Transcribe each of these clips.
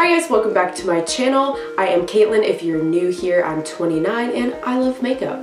Hi guys, welcome back to my channel. I am Caitlin. If you're new here, I'm 29 and I love makeup.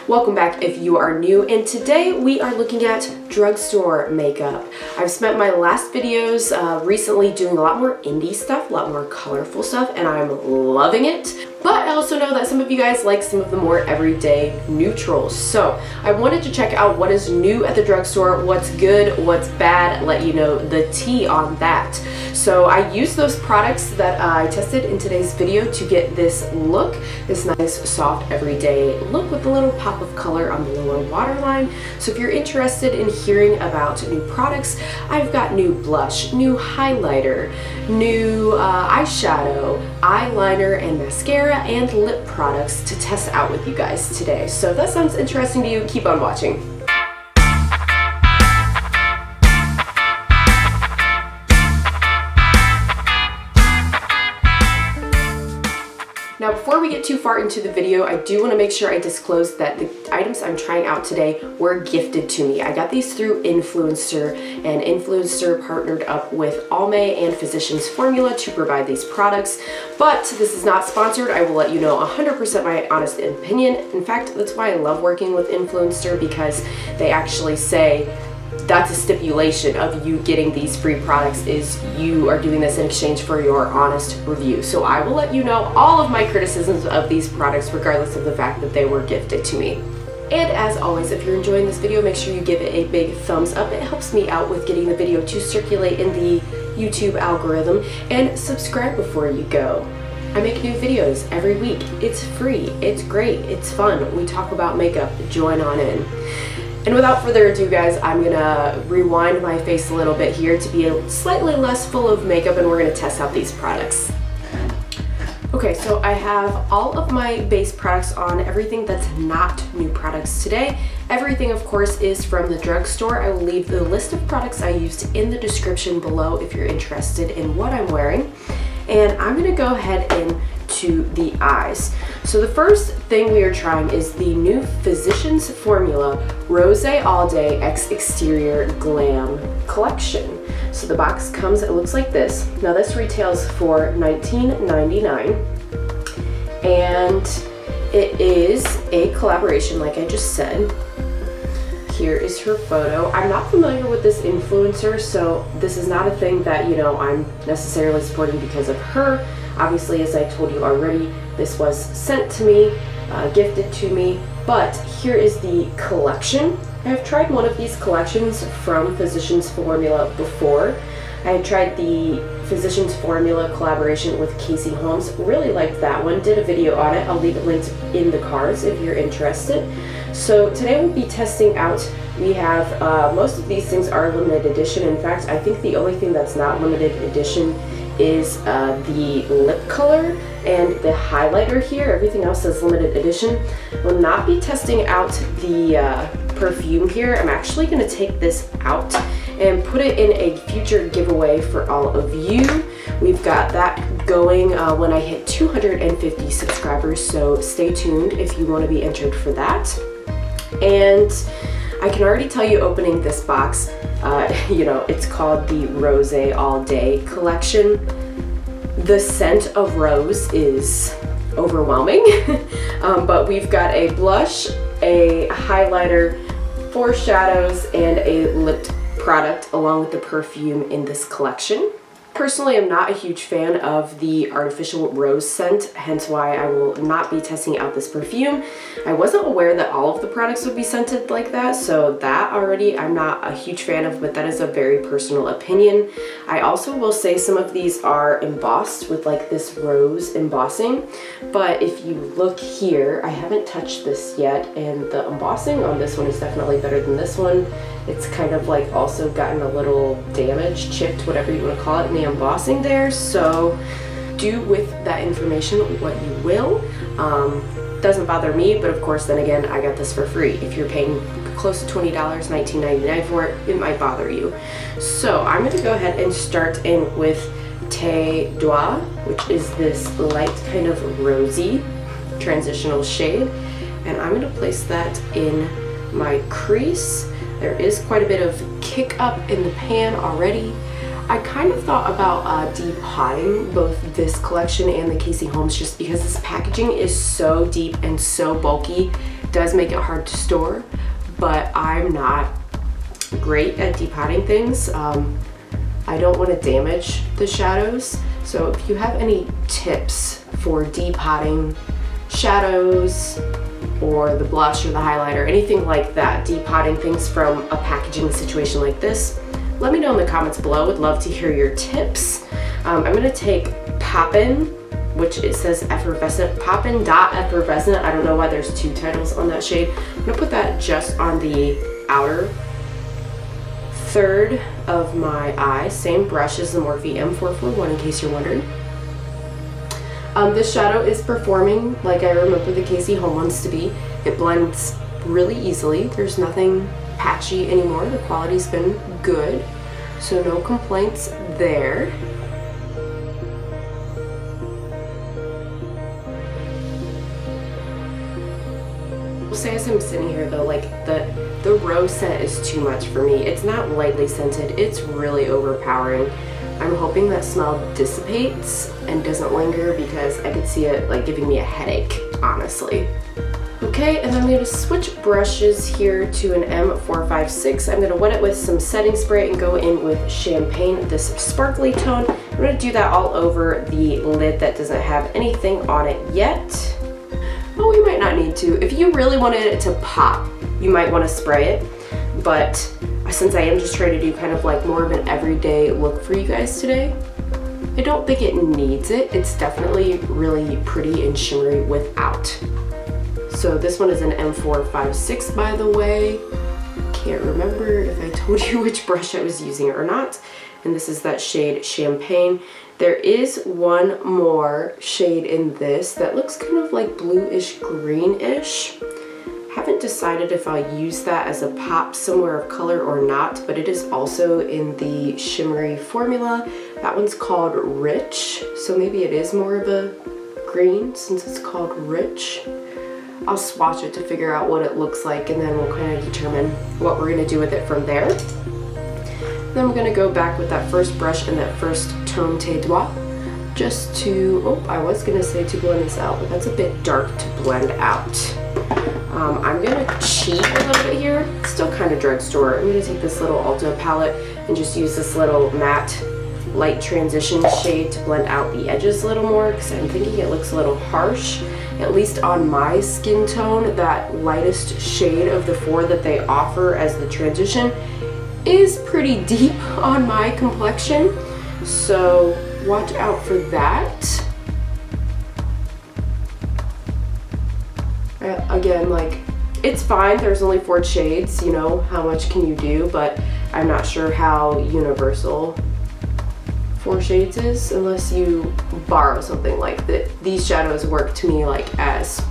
Welcome back if you are new, and today we are looking at drugstore makeup. I've spent my last videos recently doing a lot more indie stuff, a lot more colorful stuff, and I'm loving it. But I also know that some of you guys like some of the more everyday neutrals. So I wanted to check out what is new at the drugstore, what's good, what's bad, let you know the tea on that. So I used those products that I tested in today's video to get this look, this nice soft everyday look with a little pop of color on the lower waterline. So if you're interested in hearing about new products, I've got new blush, new highlighter, new eyeshadow, eyeliner and mascara, and lip products to test out with you guys today. So if that sounds interesting to you, keep on watching. Now before we get too far into the video, I do want to make sure I disclose that the items I'm trying out today were gifted to me. I got these through Influencer, and Influencer partnered up with Almay and Physician's formula to provide these products. But this is not sponsored. I will let you know 100% my honest opinion. In fact, that's why I love working with Influencer, because they actually say that's a stipulation of you getting these free products, is you are doing this in exchange for your honest review. So I will let you know all of my criticisms of these products regardless of the fact that they were gifted to me. And as always, if you're enjoying this video, make sure you give it a big thumbs up. It helps me out with getting the video to circulate in the YouTube algorithm, and subscribe before you go. I make new videos every week. It's free, it's great, it's fun. We talk about makeup. Join on in. And without further ado, guys, I'm gonna rewind my face a little bit here to be slightly less full of makeup, and we're gonna test out these products. Okay, so I have all of my base products on, everything that's not new products today. Everything, of course, is from the drugstore. I will leave the list of products I used in the description below if you're interested in what I'm wearing. And I'm gonna go ahead and to the eyes. So the first thing we are trying is the new Physician's Formula Rose All Day X Exterior Glam Collection. So the box comes, it looks like this. Now this retails for $19.99, and it is a collaboration, like I just said. Here is her photo. I'm not familiar with this influencer, so this is not a thing that, you know, I'm necessarily supporting because of her. Obviously, as I told you already, this was sent to me, gifted to me, but here is the collection. I have tried one of these collections from Physician's Formula before. I had tried the Physician's Formula collaboration with Casey Holmes. Really liked that one. Did a video on it. I'll leave it linked in the cards if you're interested. So today we'll be testing out, we have, most of these things are limited edition. In fact, I think the only thing that's not limited edition is the lip color and the highlighter here. Everything else is limited edition. We'll not be testing out the perfume here. I'm actually going to take this out and put it in a future giveaway for all of you. We've got that going when I hit 250 subscribers, so stay tuned if you want to be entered for that. And I can already tell you, opening this box, you know, it's called the Rose All Day Collection. The scent of rose is overwhelming, but we've got a blush, a highlighter, 4 shadows, and a lip product along with the perfume in this collection. Personally, I'm not a huge fan of the artificial rose scent, hence why I will not be testing out this perfume. I wasn't aware that all of the products would be scented like that, so that already I'm not a huge fan of, but that is a very personal opinion. I also will say some of these are embossed with like this rose embossing, but if you look here, I haven't touched this yet, and the embossing on this one is definitely better than this one. It's kind of like also gotten a little damaged, chipped, whatever you want to call it, in the embossing there. So do with that information what you will. Doesn't bother me, but of course, then again, I got this for free. If you're paying close to $20, $19.99 for it, it might bother you. So I'm going to go ahead and start in with Te Dois, which is this light kind of rosy transitional shade. And I'm going to place that in my crease. There is quite a bit of kick up in the pan already. I kind of thought about depotting both this collection and the Casey Holmes just because this packaging is so deep and so bulky. It does make it hard to store, but I'm not great at depotting things. I don't want to damage the shadows, so if you have any tips for depotting shadows or the blush or the highlighter, anything like that, depotting things from a packaging situation like this, let me know in the comments below. Would love to hear your tips. I'm going to take Poppin', which it says Effervescent, Poppin' Dot Effervescent. I don't know why there's two titles on that shade. I'm going to put that just on the outer third of my eye. Same brush as the Morphe M441 in case you're wondering. This shadow is performing like I remember the Casey Holmes ones to be. It blends really easily. There's nothing patchy anymore. The quality's been good, so no complaints there. I'll say as I'm sitting here though, like the rose scent is too much for me. It's not lightly scented, it's really overpowering. I'm hoping that smell dissipates and doesn't linger because I could see it like giving me a headache, honestly. Okay, and then I'm going to switch brushes here to an M456. I'm going to wet it with some setting spray and go in with Champagne, this sparkly tone. I'm going to do that all over the lid that doesn't have anything on it yet. But we might not need to. If you really wanted it to pop, you might want to spray it. But since I am just trying to do kind of like more of an everyday look for you guys today, I don't think it needs it. It's definitely really pretty and shimmery without. So this one is an M456, by the way. Can't remember if I told you which brush I was using or not. And this is that shade Champagne. There is one more shade in this that looks kind of like bluish greenish. Haven't decided if I'll use that as a pop somewhere of color or not, but it is also in the shimmery formula. That one's called Rich, so maybe it is more of a green since it's called Rich. I'll swatch it to figure out what it looks like, and then we'll kind of determine what we're going to do with it from there. Then we're going to go back with that first brush and that first Tome Tes Doigts just to, oh, I was going to say to blend this out, but that's a bit dark to blend out. I'm going to cheat a little bit here. It's still kind of drugstore. I'm going to take this little Alto palette and just use this little matte light transition shade to blend out the edges a little more because I'm thinking it looks a little harsh. At least on my skin tone, that lightest shade of the four that they offer as the transition is pretty deep on my complexion. So watch out for that. Again, like, it's fine. There's only 4 shades, you know, how much can you do? But I'm not sure how universal 4 shades is unless you borrow something like that. These shadows work to me like as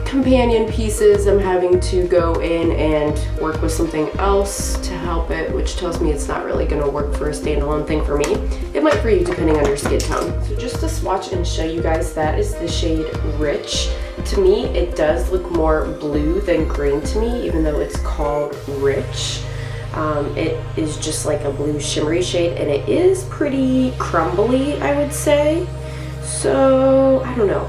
companion pieces. I'm having to go in and work with something else to help it, which tells me it's not really going to work for a standalone thing for me. It might for you depending on your skin tone. So just to swatch and show you guys, that is the shade Rich. To me, it does look more blue than green to me, even though it's called Rich. It is just like a blue shimmery shade, and it is pretty crumbly, I would say. So, I don't know.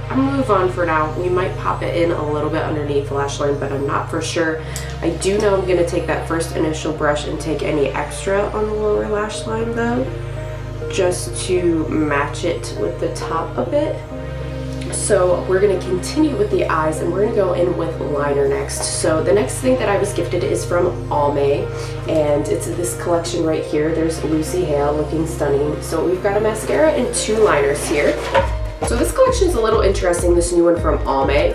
I'm gonna move on for now. We might pop it in a little bit underneath the lash line, but I'm not for sure. I do know I'm gonna take that first initial brush and take any extra on the lower lash line though, just to match it with the top a bit. So we're going to continue with the eyes, and we're going to go in with liner next. So the next thing that I was gifted is from Almay, and it's this collection right here. There's Lucy Hale looking stunning. So we've got a mascara and 2 liners here. So this collection is a little interesting, this new one from Almay.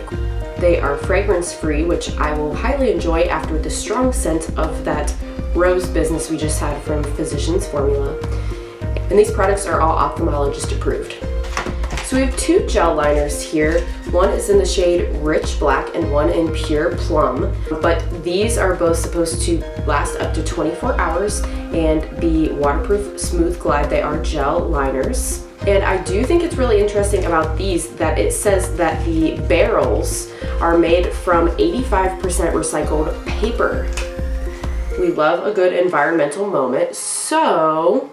They are fragrance free, which I will highly enjoy after the strong scent of that rose business we just had from Physician's formula. And these products are all ophthalmologist approved. So we have 2 gel liners here. One is in the shade Rich Black and one in Pure Plum. But these are both supposed to last up to 24 hours and be waterproof, smooth glide. They are gel liners. And I do think it's really interesting about these that it says that the barrels are made from 85% recycled paper, We love a good environmental moment. So,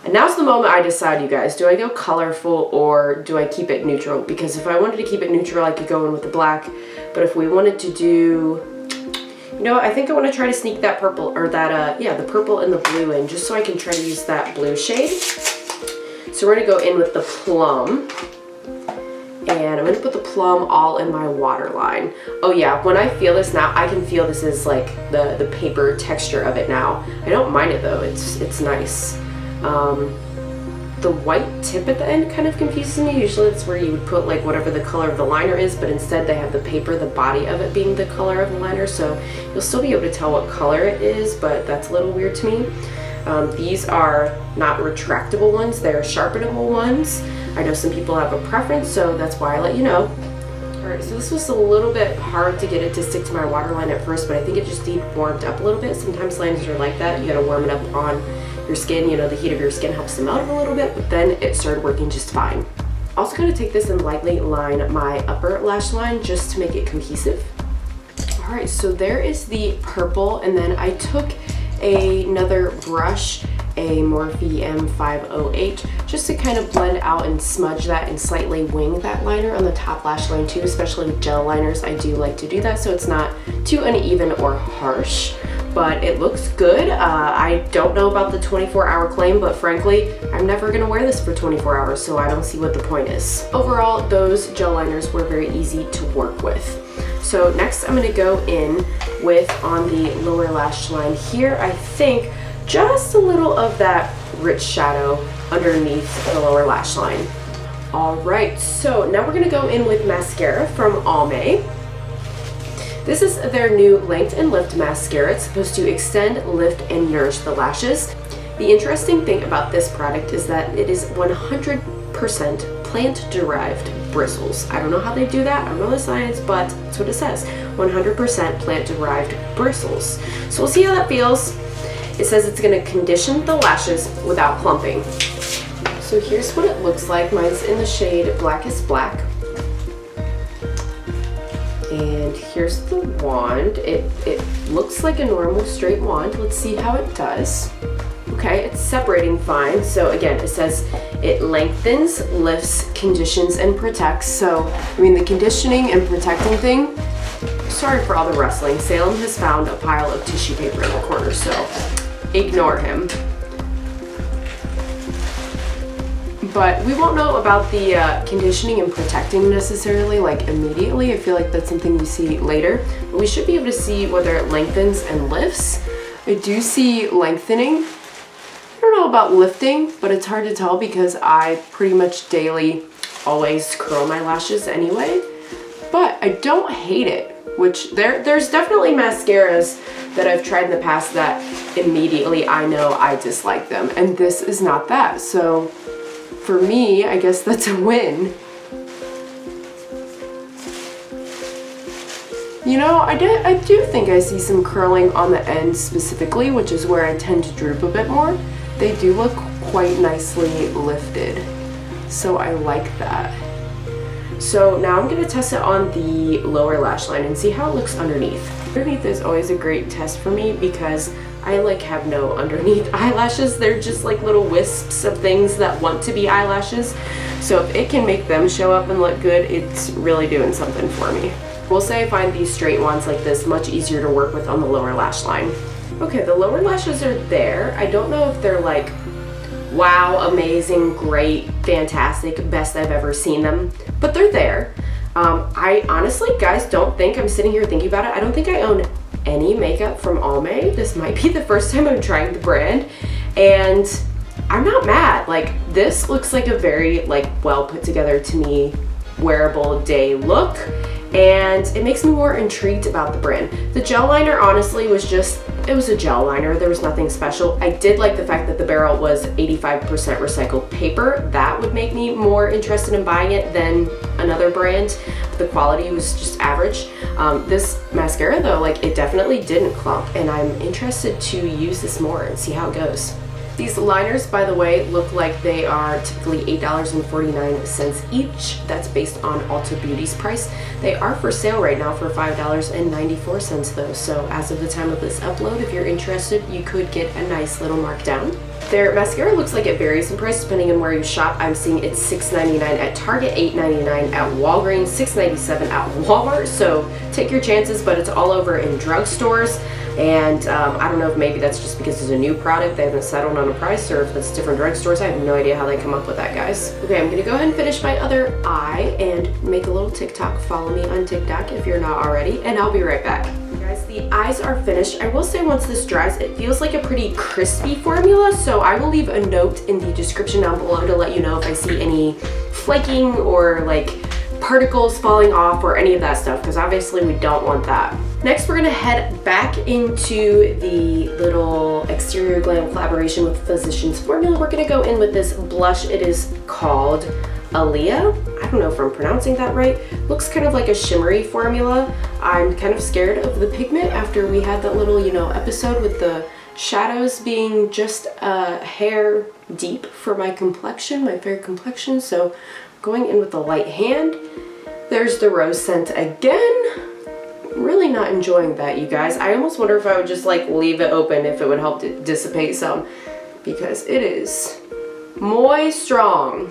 and now's the moment I decide, you guys. Do I go colorful or do I keep it neutral? Because if I wanted to keep it neutral, I could go in with the black. But if we wanted to do, you know, I think I want to try to sneak that purple, or that, yeah, the purple and the blue in, just so I can try to use that blue shade. So we're going to go in with the plum. And I'm going to put the plum all in my waterline. Oh yeah, when I feel this now, I can feel this is like the paper texture of it now. I don't mind it though, it's nice. The white tip at the end kind of confuses me. Usually it's where you would put like whatever the color of the liner is, but instead they have the paper, the body of it being the color of the liner, so you'll still be able to tell what color it is, but that's a little weird to me. These are not retractable ones, they're sharpenable ones. I know some people have a preference, so that's why I let you know. Alright, so this was a little bit hard to get it to stick to my waterline at first, but I think it just needed warmed up a little bit. Sometimes liners are like that. You gotta warm it up on your skin. You know, the heat of your skin helps them out a little bit, but then it started working just fine. Also gonna take this and lightly line my upper lash line just to make it cohesive. Alright, so there is the purple, and then I took another brush, a Morphe M508, just to kind of blend out and smudge that and slightly wing that liner on the top lash line too, especially with gel liners. I do like to do that so it's not too uneven or harsh, but it looks good. I don't know about the 24-hour claim, but frankly, I'm never gonna wear this for 24 hours, so I don't see what the point is. Overall, those gel liners were very easy to work with. So next I'm gonna go in with, on the lower lash line here, I think just a little of that rich shadow underneath the lower lash line. Alright, so now we're gonna go in with mascara from Almay. This is their new Length and Lift mascara. It's supposed to extend, lift, and nourish the lashes. The interesting thing about this product is that it is 100% plant-derived bristles. I don't know how they do that, I don't know the science, but that's what it says. 100% plant-derived bristles. So we'll see how that feels. It says it's going to condition the lashes without clumping. So here's what it looks like. Mine's in the shade Blackest Black. And here's the wand. It looks like a normal straight wand. Let's see how it does. Okay, it's separating fine. So again, it says it lengthens, lifts, conditions, and protects. So, I mean, the conditioning and protecting thing, sorry for all the rustling. Salem has found a pile of tissue paper in the corner, so ignore him. But we won't know about the conditioning and protecting necessarily like immediately. I feel like that's something we see later. But we should be able to see whether it lengthens and lifts. I do see lengthening. I don't know about lifting, but it's hard to tell because I pretty much daily always curl my lashes anyway. But I don't hate it, which there's definitely mascaras that I've tried in the past that immediately I know I dislike them, and this is not that. So for me, I guess that's a win. You know, I do think I see some curling on the end specifically, which is where I tend to droop a bit more. They do look quite nicely lifted, so I like that. So now I'm going to test it on the lower lash line and see how it looks underneath. Underneath is always a great test for me because I like have no underneath eyelashes. They're just like little wisps of things that want to be eyelashes. So if it can make them show up and look good, it's really doing something for me. We'll say I find these straight ones like this much easier to work with on the lower lash line. Okay, the lower lashes are there. I don't know if they're like, wow, amazing, great, fantastic, best I've ever seen them, but they're there. I honestly, guys, don't think, I'm sitting here thinking about it, I don't think I own any makeup from Almay. This might be the first time I'm trying the brand, and I'm not mad. Like, this looks like a very, like, well put together to me, wearable day look, and it makes me more intrigued about the brand. The gel liner, honestly, was just, it was a gel liner. There was nothing special. I did like the fact that the barrel was 85% recycled paper. That would make me more interested in buying it than another brand. The quality was just average. This mascara though, like, it definitely didn't clump, and I'm interested to use this more and see how it goes. These liners, by the way, look like they are typically $8.49 each. That's based on Ulta Beauty's price. They are for sale right now for $5.94 though. So as of the time of this upload, if you're interested, you could get a nice little markdown. Their mascara looks like it varies in price depending on where you shop. I'm seeing it's $6.99 at Target, $8.99 at Walgreens, $6.97 at Walmart. So take your chances, but it's all over in drugstores. And I don't know if maybe that's just because it's a new product, they haven't settled on a price, or if it's different drugstores. I have no idea how they come up with that, guys. Okay, I'm gonna go ahead and finish my other eye and make a little TikTok. Follow me on TikTok if you're not already, and I'll be right back. Guys, the eyes are finished. I will say once this dries, it feels like a pretty crispy formula, so I will leave a note in the description down below to let you know if I see any flaking or like particles falling off or any of that stuff, because obviously we don't want that. Next, we're gonna head back into the little exterior glam collaboration with Physician's formula. We're gonna go in with this blush. It is called Aaliyah. I don't know if I'm pronouncing that right. Looks kind of like a shimmery formula. I'm kind of scared of the pigment after we had that little, you know, episode with the shadows being just a hair deep for my complexion, my fair complexion. So going in with a light hand. There's the rose scent again. Really not enjoying that, you guys. I almost wonder if I would just like leave it open if it would help to dissipate some, because it is muy strong.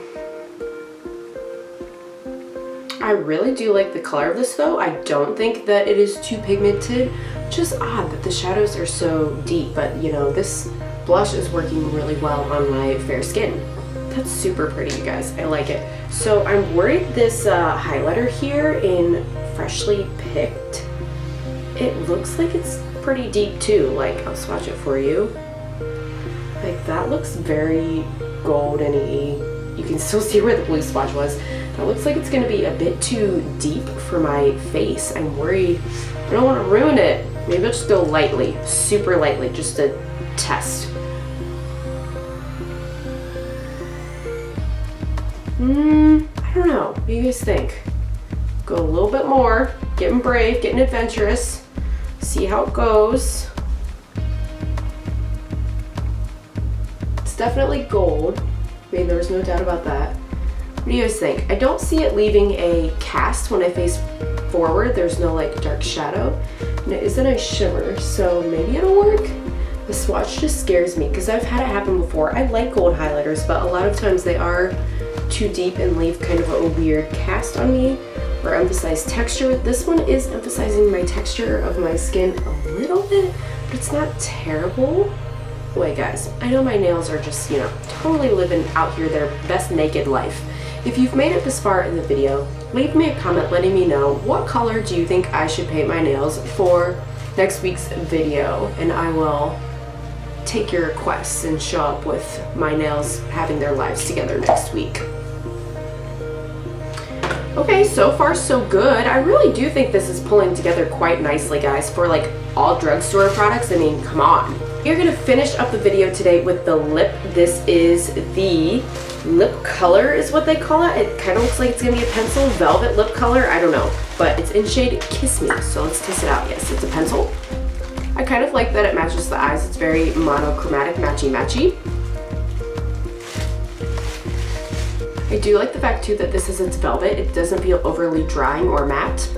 I really do like the color of this though. I don't think that it is too pigmented, which is odd that the shadows are so deep, but you know, this blush is working really well on my fair skin. That's super pretty, you guys. I like it. So I'm worried this highlighter here in Freshly Picked, it looks like it's pretty deep too. Like, I'll swatch it for you. Like, that looks very golden-y. You can still see where the blue swatch was. That looks like it's gonna be a bit too deep for my face. I'm worried. I don't want to ruin it. Maybe I'll just go lightly, super lightly, just to test. I don't know. What do you guys think? Go a little bit more, getting brave, getting adventurous, see how it goes. It's definitely gold. I mean, there's no doubt about that. What do you guys think? I don't see it leaving a cast when I face forward. There's no like dark shadow. And it is a nice shimmer, so maybe it'll work. The swatch just scares me because I've had it happen before. I like gold highlighters, but a lot of times they are too deep and leave kind of a weird cast on me, or emphasize texture. This one is emphasizing my texture of my skin a little bit, but it's not terrible. Wait guys, I know my nails are just, you know, totally living out here their best naked life. If you've made it this far in the video, leave me a comment letting me know what color do you think I should paint my nails for next week's video, and I will take your requests and show up with my nails having their lives together next week. Okay, so far so good. I really do think this is pulling together quite nicely, guys, for like all drugstore products. I mean, come on. We're gonna finish up the video today with the lip. This is the lip color is what they call it. It kind of looks like it's gonna be a pencil velvet lip color. I don't know, but it's in shade Kiss Me. So let's test it out. Yes, it's a pencil. I kind of like that it matches the eyes. It's very monochromatic, matchy-matchy. I do like the fact too that this is its velvet. It doesn't feel overly drying or matte.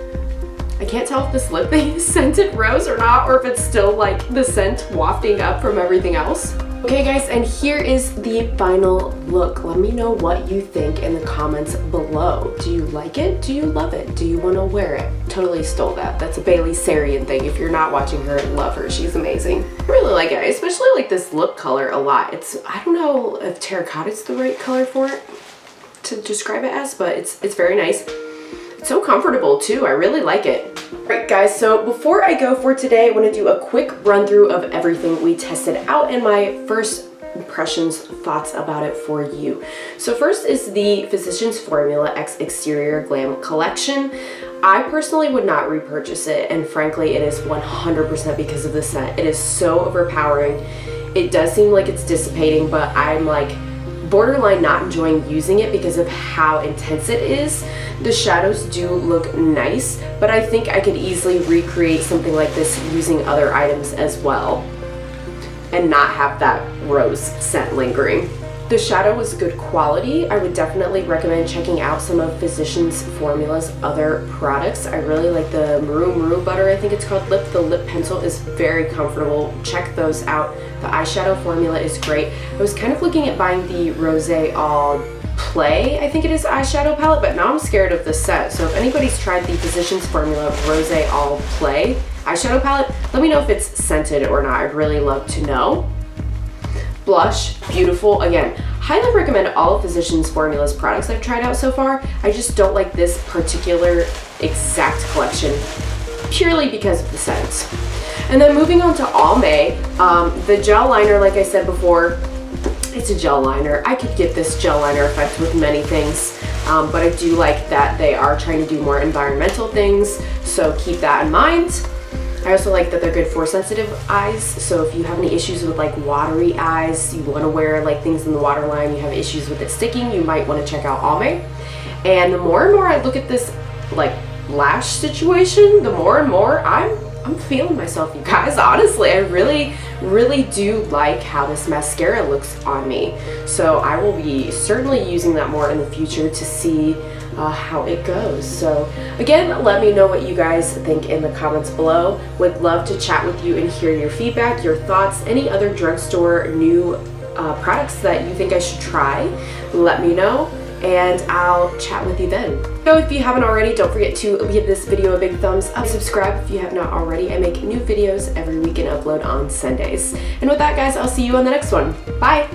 I can't tell if this lip thing is scented rose or not, or if it's still like the scent wafting up from everything else. Okay guys, and here is the final look. Let me know what you think in the comments below. Do you like it? Do you love it? Do you want to wear it? Totally stole that. That's a Bailey Sarian thing. If you're not watching her, love her. She's amazing. I really like it. I especially like this lip color a lot. It's, I don't know if terracotta is the right color for it to describe it as, but it's very nice. It's so comfortable too. I really like it. Alright guys, so before I go for today, I want to do a quick run through of everything we tested out and my first impressions, thoughts about it for you. So first is the Physician's Formula X Exterior Glam Collection. I personally would not repurchase it, and frankly it is 100% because of the scent. It is so overpowering. It does seem like it's dissipating, but I'm like borderline not enjoying using it because of how intense it is. The shadows do look nice, but I think I could easily recreate something like this using other items as well. and not have that rose scent lingering. The shadow was good quality. I would definitely recommend checking out some of Physician's Formula's other products. I really like the Maroon Butter, I think it's called, the lip pencil is very comfortable. Check those out. The eyeshadow formula is great. I was kind of looking at buying the Rose All Play, I think it is, eyeshadow palette, but now I'm scared of the set. So if anybody's tried the Physician's Formula Rose All Play eyeshadow palette, let me know if it's scented or not. I'd really love to know. Blush, beautiful. Again, highly recommend all of Physician's Formula's products I've tried out so far. I just don't like this particular exact collection purely because of the scent. And then moving on to Almay, the gel liner, like I said before, it's a gel liner. I could get this gel liner effect with many things, but I do like that they are trying to do more environmental things, so keep that in mind. I also like that they're good for sensitive eyes, so if you have any issues with like watery eyes, you want to wear like things in the waterline, you have issues with it sticking, you might want to check out Almay. And the more and more I look at this like lash situation, the more and more I'm feeling myself, you guys. Honestly, I really do like how this mascara looks on me. So I will be certainly using that more in the future to see how it goes. So again, let me know what you guys think in the comments below. Would love to chat with you and hear your feedback, your thoughts, any other drugstore new products that you think I should try. Let me know and I'll chat with you then. So if you haven't already, don't forget to give this video a big thumbs up. Subscribe if you have not already. I make new videos every week and upload on Sundays. And with that, guys, I'll see you on the next one. Bye!